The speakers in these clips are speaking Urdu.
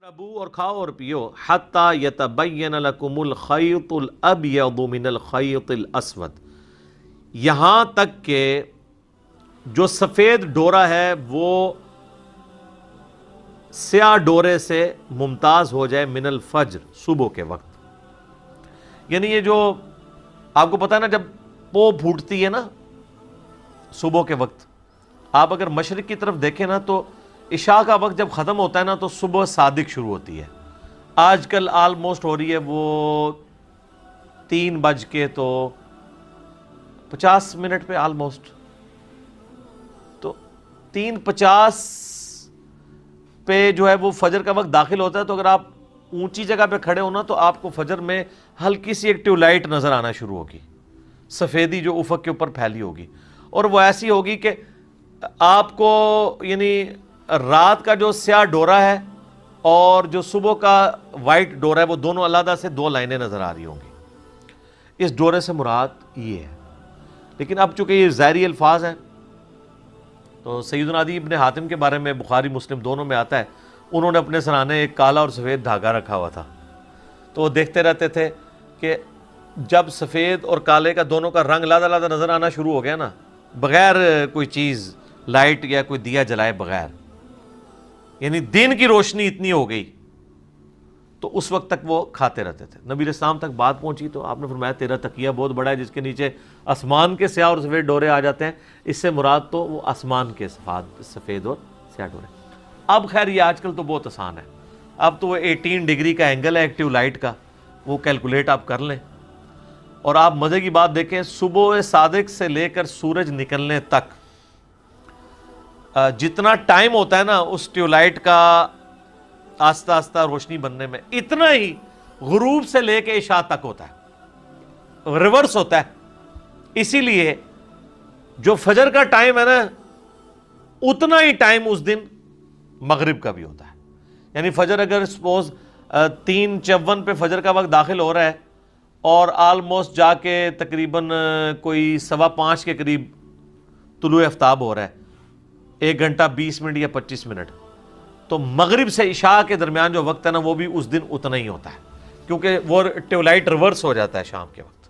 اشربوا اور کھاؤ اور پیو حتی یتبین لکم الخیط الابیض من الخیط الاسود، یہاں تک کہ جو سفید ڈورا ہے وہ سیاہ ڈورے سے ممتاز ہو جائے من الفجر، صبح کے وقت. یعنی یہ جو آپ کو پتہ ہے نا، جب پو پھوٹتی ہے نا صبح کے وقت، آپ اگر مشرق کی طرف دیکھیں نا تو عشاء کا وقت جب ختم ہوتا ہے نا تو صبح صادق شروع ہوتی ہے. آج کل آلموسٹ ہو رہی ہے وہ 3:50 پہ آلموسٹ، تو 3:50 پہ جو ہے وہ فجر کا وقت داخل ہوتا ہے. تو اگر آپ اونچی جگہ پہ کھڑے ہو نا تو آپ کو فجر میں ہلکی سی ایک ٹیوب لائٹ نظر آنا شروع ہوگی، سفیدی جو افق کے اوپر پھیلی ہوگی، اور وہ ایسی ہوگی کہ آپ کو یعنی رات کا جو سیاہ ڈورا ہے اور جو صبح کا وائٹ ڈورا ہے وہ دونوں علیحدہ سے دو لائنیں نظر آ رہی ہوں گی. اس ڈورے سے مراد یہ ہے. لیکن اب چونکہ یہ ظاہری الفاظ ہیں تو سیدنا عدی ابن حاتم کے بارے میں بخاری مسلم دونوں میں آتا ہے، انہوں نے اپنے سرانے ایک کالا اور سفید دھاگا رکھا ہوا تھا، تو وہ دیکھتے رہتے تھے کہ جب سفید اور کالے کا دونوں کا رنگ علیحدہ علیحدہ نظر آنا شروع ہو گیا نا، بغیر کوئی چیز لائٹ یا کوئی دیا جلائے بغیر، یعنی دن کی روشنی اتنی ہو گئی، تو اس وقت تک وہ کھاتے رہتے تھے. نبی علیہ السلام تک بات پہنچی تو آپ نے فرمایا تیرا تکیہ بہت بڑا ہے جس کے نیچے آسمان کے سیاہ اور سفید ڈورے آ جاتے ہیں. اس سے مراد تو وہ آسمان کے سفید اور سیاہ ڈورے. اب خیر یہ آج کل تو بہت آسان ہے، اب تو وہ 18 ڈگری کا اینگل ہے ایکٹیو لائٹ کا، وہ کیلکولیٹ آپ کر لیں. اور آپ مزے کی بات دیکھیں، صبح صادق سے لے کر سورج نکلنے تک جتنا ٹائم ہوتا ہے نا اس ٹیوب لائٹ کا آہستہ آہستہ روشنی بننے میں، اتنا ہی غروب سے لے کے عشاء تک ہوتا ہے، ریورس ہوتا ہے. اسی لیے جو فجر کا ٹائم ہے نا اتنا ہی ٹائم اس دن مغرب کا بھی ہوتا ہے. یعنی فجر اگر سپوز 3:54 پہ فجر کا وقت داخل ہو رہا ہے اور آلموسٹ جا کے تقریباً کوئی 5:15 کے قریب طلوع آفتاب ہو رہا ہے، 1 گھنٹہ 20 منٹ یا 25 منٹ، تو مغرب سے عشاء کے درمیان جو وقت ہے نا وہ بھی اس دن اتنا ہی ہوتا ہے، کیونکہ وہ ٹیوب لائٹ ریورس ہو جاتا ہے شام کے وقت.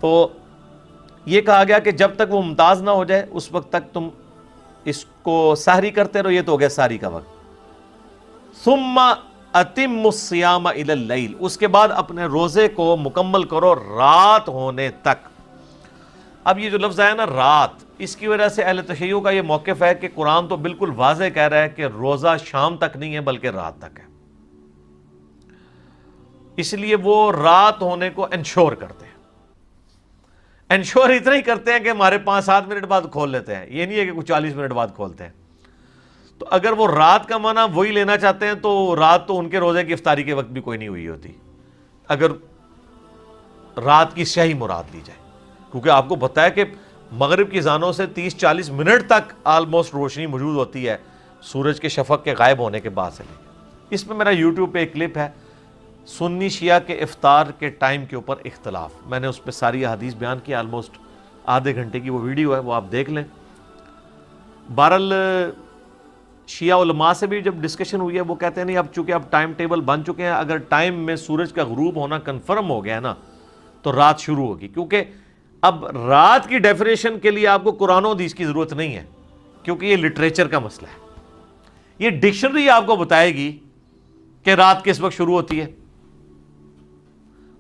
تو یہ کہا گیا کہ جب تک وہ ممتاز نہ ہو جائے اس وقت تک تم اس کو سحری کرتے رہو. یہ تو ہو گیا سحری کا وقت. ثم اتم الصیام الی اللیل، اس کے بعد اپنے روزے کو مکمل کرو رات ہونے تک. اب یہ جو لفظ آیا نا رات، اس کی وجہ سے اہل تشیع کا یہ موقف ہے کہ قرآن تو بالکل واضح کہہ رہا ہے کہ روزہ شام تک نہیں ہے بلکہ رات تک ہے، اس لیے وہ رات ہونے کو انشور کرتے ہیں. انشور اتنا ہی کرتے ہیں کہ ہمارے 5-7 منٹ بعد کھول لیتے ہیں، یہ نہیں ہے کہ کچھ 40 منٹ بعد کھولتے ہیں. تو اگر وہ رات کا معنی وہی لینا چاہتے ہیں تو رات تو ان کے روزے کی افطاری کے وقت بھی کوئی نہیں ہوئی ہوتی اگر رات کی صحیح مراد لی جائے، کیونکہ آپ کو پتہ ہے کہ مغرب کی زانوں سے 30-40 منٹ تک آلموسٹ روشنی موجود ہوتی ہے سورج کے شفق کے غائب ہونے کے بعد سے. اس میں میرا یوٹیوب پہ ایک کلپ ہے، سنی شیعہ کے افطار کے ٹائم کے اوپر اختلاف، میں نے اس پہ ساری احادیث بیان کی، آلموسٹ آدھے گھنٹے کی وہ ویڈیو ہے، وہ آپ دیکھ لیں. بہرحال شیعہ علماء سے بھی جب ڈسکشن ہوئی ہے وہ کہتے ہیں نہیں، اب چونکہ اب ٹائم ٹیبل بن چکے ہیں، اگر ٹائم میں سورج کا غروب ہونا کنفرم ہو گیا ہے نا تو رات شروع ہوگی، کیونکہ اب رات کی ڈیفینیشن کے لیے آپ کو قرآن و حدیث کی ضرورت نہیں ہے، کیونکہ یہ لٹریچر کا مسئلہ ہے. یہ ڈکشنری آپ کو بتائے گی کہ رات کس وقت شروع ہوتی ہے.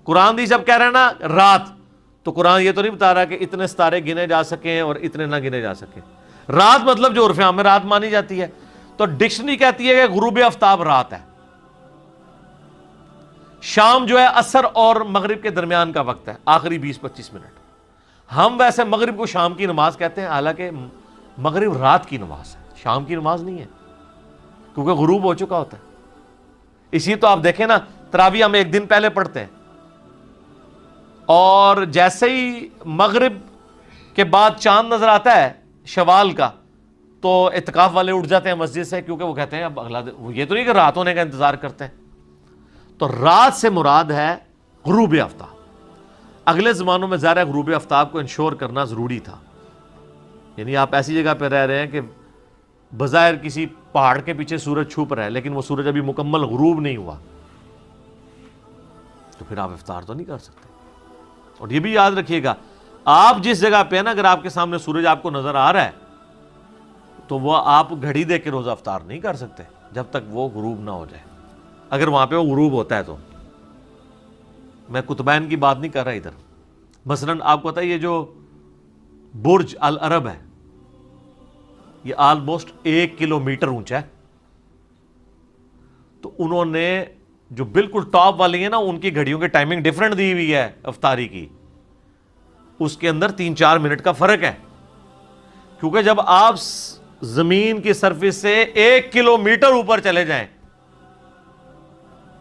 قرآن حدیث جب کہہ رہے ہیں نا رات، تو قرآن یہ تو نہیں بتا رہا کہ اتنے ستارے گنے جا سکیں اور اتنے نہ گنے جا سکیں. رات مطلب جو عرف عام میں رات مانی جاتی ہے، تو ڈکشنری کہتی ہے کہ غروب آفتاب رات ہے. شام جو ہے عصر اور مغرب کے درمیان کا وقت ہے، آخری 20-25 منٹ. ہم ویسے مغرب کو شام کی نماز کہتے ہیں، حالانکہ مغرب رات کی نماز ہے، شام کی نماز نہیں ہے، کیونکہ غروب ہو چکا ہوتا ہے. اسی تو آپ دیکھیں نا تراویح ہم ایک دن پہلے پڑھتے ہیں، اور جیسے ہی مغرب کے بعد چاند نظر آتا ہے شوال کا تو اعتکاف والے اٹھ جاتے ہیں مسجد سے، کیونکہ وہ کہتے ہیں اب اگلا دن، یہ تو نہیں کہ رات ہونے کا انتظار کرتے ہیں. تو رات سے مراد ہے غروب آفتاب. اگلے زمانوں میں ظاہر ہے غروب آفتاب کو انشور کرنا ضروری تھا. یعنی آپ ایسی جگہ پہ رہ رہے ہیں کہ بظاہر کسی پہاڑ کے پیچھے سورج چھپ رہا ہے لیکن وہ سورج ابھی مکمل غروب نہیں ہوا، تو پھر آپ افطار تو نہیں کر سکتے۔ اور یہ بھی یاد رکھیے گا، آپ جس جگہ پہ ہیں نا، اگر آپ کے سامنے سورج آپ کو نظر آ رہا ہے تو وہ آپ گھڑی دیکھ کے روزہ افطار نہیں کر سکتے جب تک وہ غروب نہ ہو جائے۔ اگر وہاں پہ وہ غروب ہوتا ہے تو، میں قطبین کی بات نہیں کر رہا ادھر، مثلا آپ کو پتا ہے یہ جو برج العرب ہے یہ آلموسٹ 1 کلومیٹر اونچا ہے، تو انہوں نے جو بالکل ٹاپ والی ہے نا ان کی گھڑیوں کی ٹائمنگ ڈیفرنٹ دی ہوئی ہے افطاری کی، اس کے اندر 3-4 منٹ کا فرق ہے، کیونکہ جب آپ زمین کی سرفیس سے 1 کلومیٹر اوپر چلے جائیں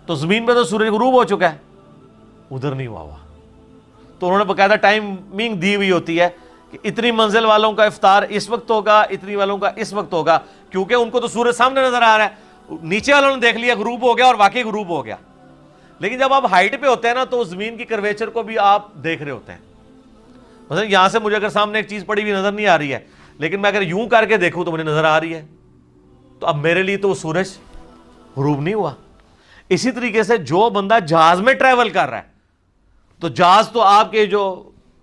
تو زمین پہ تو سورج غروب ہو چکا ہے، ادھر نہیں ہوا۔ تو انہوں نے باقاعدہ ٹائمنگ دی ہوئی ہوتی ہے کہ اتنی منزل والوں کا افطار اس وقت ہوگا، اتنی والوں کا اس وقت ہوگا، کیونکہ ان کو تو سورج سامنے نظر آ رہا ہے، نیچے والوں نے دیکھ لیا غروب ہو گیا اور واقعی غروب ہو گیا۔ لیکن جب آپ ہائٹ پہ ہوتے ہیں نا تو زمین کی کرویچر کو بھی آپ دیکھ رہے ہوتے ہیں، مثلا یہاں سے مجھے اگر سامنے ایک چیز پڑی ہوئی نظر نہیں آ رہی ہے لیکن میں اگر یوں کر کے دیکھوں تو مجھے نظر آ رہی ہے، تو اب میرے لیے تو وہ سورج غروب نہیں ہوا۔ اسی طریقے سے جو بندہ جہاز میں ٹریول کر رہا ہے، تو جہاز تو آپ کے جو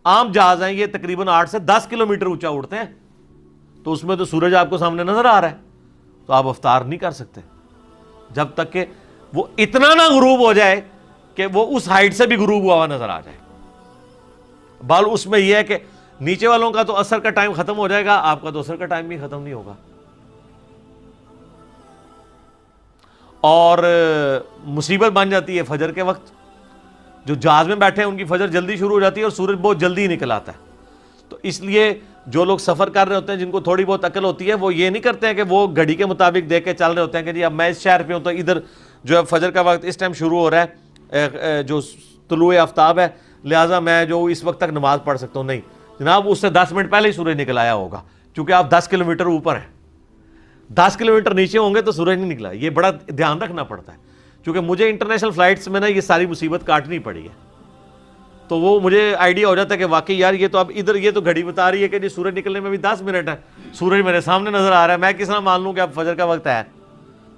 عام جہاز ہیں یہ تقریباً 8 سے 10 کلومیٹر اونچا اڑتے ہیں، تو اس میں تو سورج آپ کو سامنے نظر آ رہا ہے، تو آپ افطار نہیں کر سکتے جب تک کہ وہ اتنا نہ غروب ہو جائے کہ وہ اس ہائٹ سے بھی غروب ہوا نظر آ جائے۔ بال اس میں یہ ہے کہ نیچے والوں کا تو عصر کا ٹائم ختم ہو جائے گا، آپ کا تو عصر کا ٹائم بھی ختم نہیں ہوگا۔ اور مصیبت بن جاتی ہے فجر کے وقت، جو جہاز میں بیٹھے ہیں ان کی فجر جلدی شروع ہو جاتی ہے اور سورج بہت جلدی نکل آتا ہے، تو اس لیے جو لوگ سفر کر رہے ہوتے ہیں جن کو تھوڑی بہت عقل ہوتی ہے وہ یہ نہیں کرتے ہیں کہ وہ گھڑی کے مطابق دیکھ کے چل رہے ہوتے ہیں کہ جی اب میں اس شہر پہ ہوں تو ادھر جو ہے فجر کا وقت اس ٹائم شروع ہو رہا ہے، جو طلوع آفتاب ہے، لہٰذا میں جو اس وقت تک نماز پڑھ سکتا ہوں۔ نہیں جناب، اس سے 10 منٹ پہلے ہی سورج نکل آیا ہوگا، کیونکہ آپ 10 کلومیٹر اوپر ہیں، 10 کلومیٹر نیچے ہوں گے تو سورج نہیں نکلا۔ یہ بڑا دھیان رکھنا پڑتا ہے، کیونکہ مجھے انٹرنیشنل فلائٹس میں نا یہ ساری مصیبت کاٹنی پڑی ہے، تو وہ مجھے آئیڈیا ہو جاتا ہے کہ واقعی یار یہ تو اب ادھر یہ تو گھڑی بتا رہی ہے کہ جی سورج نکلنے میں بھی 10 منٹ ہے، سورج میرے سامنے نظر آ رہا ہے، میں کس طرح مان لوں کہ اب فجر کا وقت ہے؟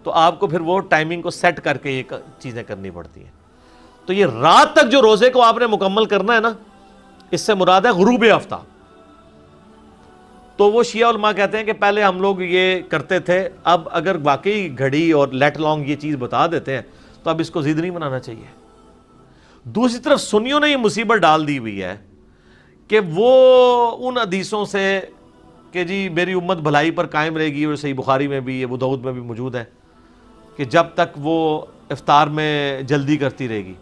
تو آپ کو پھر وہ ٹائمنگ کو سیٹ کر کے یہ چیزیں کرنی پڑتی ہیں۔ تو یہ رات تک جو روزے کو آپ نے مکمل کرنا ہے نا، اس سے مراد ہے غروب آفتاب۔ تو وہ شیعہ علماء کہتے ہیں کہ پہلے ہم لوگ یہ کرتے تھے، اب اگر واقعی گھڑی اور لیٹ لانگ یہ چیز بتا دیتے ہیں تو اب اس کو ضد نہیں بنانا چاہیے۔ دوسری طرف سنیوں نے یہ مصیبت ڈال دی ہوئی ہے کہ وہ ان حدیثوں سے کہ جی میری امت بھلائی پر قائم رہے گی، اور صحیح بخاری میں بھی، ابو داؤد میں بھی موجود ہے کہ جب تک وہ افطار میں جلدی کرتی رہے گی۔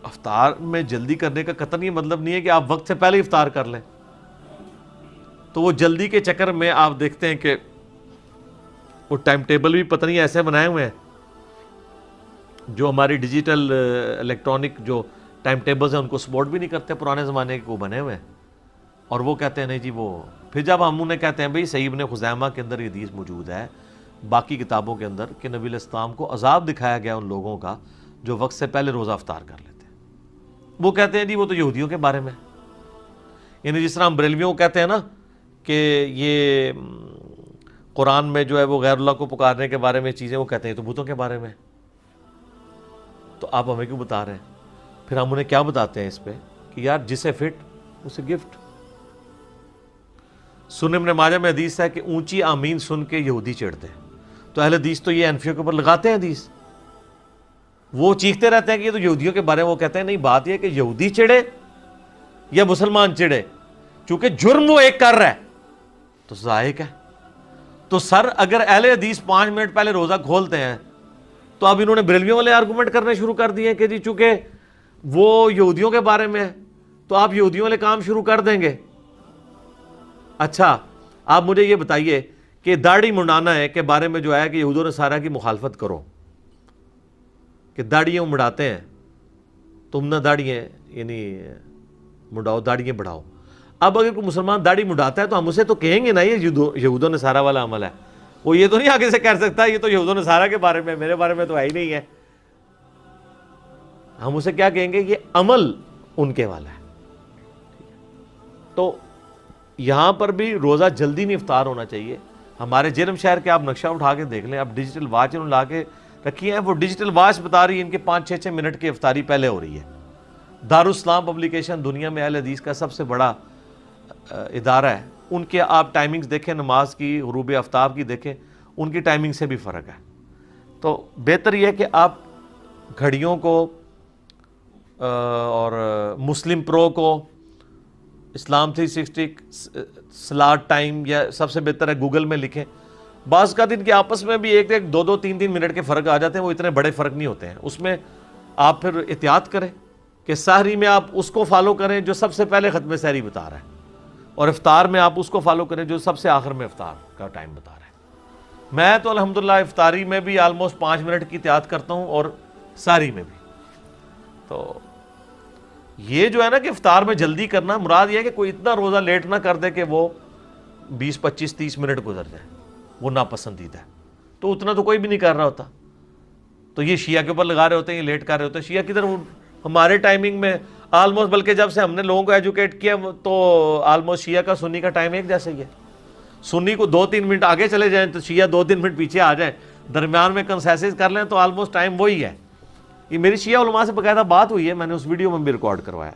افطار میں جلدی کرنے کا قطعاً یہ مطلب نہیں ہے کہ آپ وقت سے پہلے افطار کر لیں، تو وہ جلدی کے چکر میں آپ دیکھتے ہیں کہ وہ ٹائم ٹیبل بھی پتہ نہیں ایسے بنائے ہوئے ہیں، جو ہماری ڈیجیٹل الیکٹرانک جو ٹائم ٹیبلز ہیں ان کو سپورٹ بھی نہیں کرتے، پرانے زمانے کے وہ بنے ہوئے ہیں، اور وہ کہتے ہیں نہیں جی وہ، پھر جب ہم انہیں کہتے ہیں بھئی صحیح ابن خزیمہ کے اندر یہ حدیث موجود ہے، باقی کتابوں کے اندر، کہ نبی علیہ السلام کو عذاب دکھایا گیا ان لوگوں کا جو وقت سے پہلے روزہ افطار کر لیتے ہیں، وہ کہتے ہیں جی وہ تو یہودیوں کے بارے میں، یعنی جس طرح ہم بریلویوں کو کہتے ہیں نا کہ یہ قرآن میں جو ہے وہ غیر اللہ کو پکارنے کے بارے میں چیزیں وہ کہتے ہیں تو بتوں کے بارے میں، تو آپ ہمیں کیوں بتا رہے ہیں؟ پھر ہم انہیں کیا بتاتے ہیں اس پہ کہ یار جسے فٹ اسے گفٹ۔ سنن ابن ماجہ میں حدیث ہے کہ اونچی آمین سن کے یہودی چڑھتے ہیں، تو اہل حدیث تو یہ انفیوں کے اوپر لگاتے ہیں حدیث، وہ چیختے رہتے ہیں کہ یہ تو یہودیوں کے بارے میں، وہ کہتے ہیں نہیں بات یہ ہے کہ یہودی چڑھے یا مسلمان چڑھے، چونکہ جرم وہ ایک کر رہا ہے تو سزا ایک ہے۔ تو سر اگر اہل حدیث 5 منٹ پہلے روزہ کھولتے ہیں تو اب انہوں نے بریلویوں والے آرگومنٹ کرنے شروع کر دیے کہ جی چونکہ وہ یہودیوں کے بارے میں ہے تو آپ یہودیوں والے کام شروع کر دیں گے۔ اچھا آپ مجھے یہ بتائیے کہ داڑھی منڈانا ہے کے بارے میں جو ہے کہ یہود و نصارہ کی مخالفت کرو، کہ داڑھیاں مڑاتے ہیں، تم نہ داڑھیاں یعنی مڑاؤ، داڑھیاں بڑھاؤ۔ اب اگر کوئی مسلمان داڑھی مڑاتا ہے تو ہم اسے تو کہیں گے نا یہ یہود و نصارہ والا عمل ہے، وہ یہ تو نہیں آگے سے کہہ سکتا یہ تو یہود و نصارہ کے بارے میں، میرے بارے میں تو ہے ہی نہیں ہے۔ ہم اسے کیا کہیں گے؟ یہ عمل ان کے والا ہے۔ تو یہاں پر بھی روزہ جلدی نہیں افطار ہونا چاہیے، ہمارے جرم شہر کے آپ نقشہ اٹھا کے دیکھ لیں, اب ڈیجیٹل واچ انہوں نے لا کے رکھی ہے, وہ ڈیجیٹل واچ بتا رہی ہے ان کے 5-6 منٹ کی افطاری پہلے ہو رہی ہے. دارالاسلام پبلیکیشن دنیا میں اہل حدیث کا سب سے بڑا ادارہ ہے, ان کے آپ ٹائمنگز دیکھیں, نماز کی, غروب آفتاب کی دیکھیں, ان کی ٹائمنگ سے بھی فرق ہے. تو بہتر یہ ہے کہ آپ گھڑیوں کو اور مسلم پرو کو, اسلام 360 سلاٹ ٹائم, یا سب سے بہتر ہے گوگل میں لکھیں. بعض کا دن کے آپس میں بھی 1-2-3 منٹ کے فرق آ جاتے ہیں, وہ اتنے بڑے فرق نہیں ہوتے ہیں. اس میں آپ پھر احتیاط کریں کہ سحری میں آپ اس کو فالو کریں جو سب سے پہلے ختم سحری بتا رہا ہے, اور افطار میں آپ اس کو فالو کریں جو سب سے آخر میں افطار کا ٹائم بتا رہا ہے. میں تو الحمدللہ افطاری میں بھی آلموسٹ 5 منٹ کی احتیاط کرتا ہوں, اور سحری میں بھی. تو یہ جو ہے نا کہ افطار میں جلدی کرنا, مراد یہ ہے کہ کوئی اتنا روزہ لیٹ نہ کر دے کہ وہ 20-25-30 منٹ گزر جائے, وہ ناپسندیدہ ہے. تو اتنا تو کوئی بھی نہیں کر رہا ہوتا, تو یہ شیعہ کے اوپر لگا رہے ہوتے ہیں, یہ لیٹ کر رہے ہوتے ہیں. شیعہ کدھر, ہمارے ٹائمنگ میں آلموسٹ, بلکہ جب سے ہم نے لوگوں کو ایجوکیٹ کیا تو آلموسٹ شیعہ کا سنی کا ٹائم ایک جیسا ہی ہے. سنی کو 2-3 منٹ آگے چلے جائیں تو شیعہ 2-3 منٹ پیچھے آ جائیں, درمیان میں کنسیسز کر لیں تو آلموسٹ ٹائم وہی ہے. یہ میری شیعہ علماء سے باقاعدہ بات ہوئی ہے, میں نے اس ویڈیو میں بھی ریکارڈ کروایا.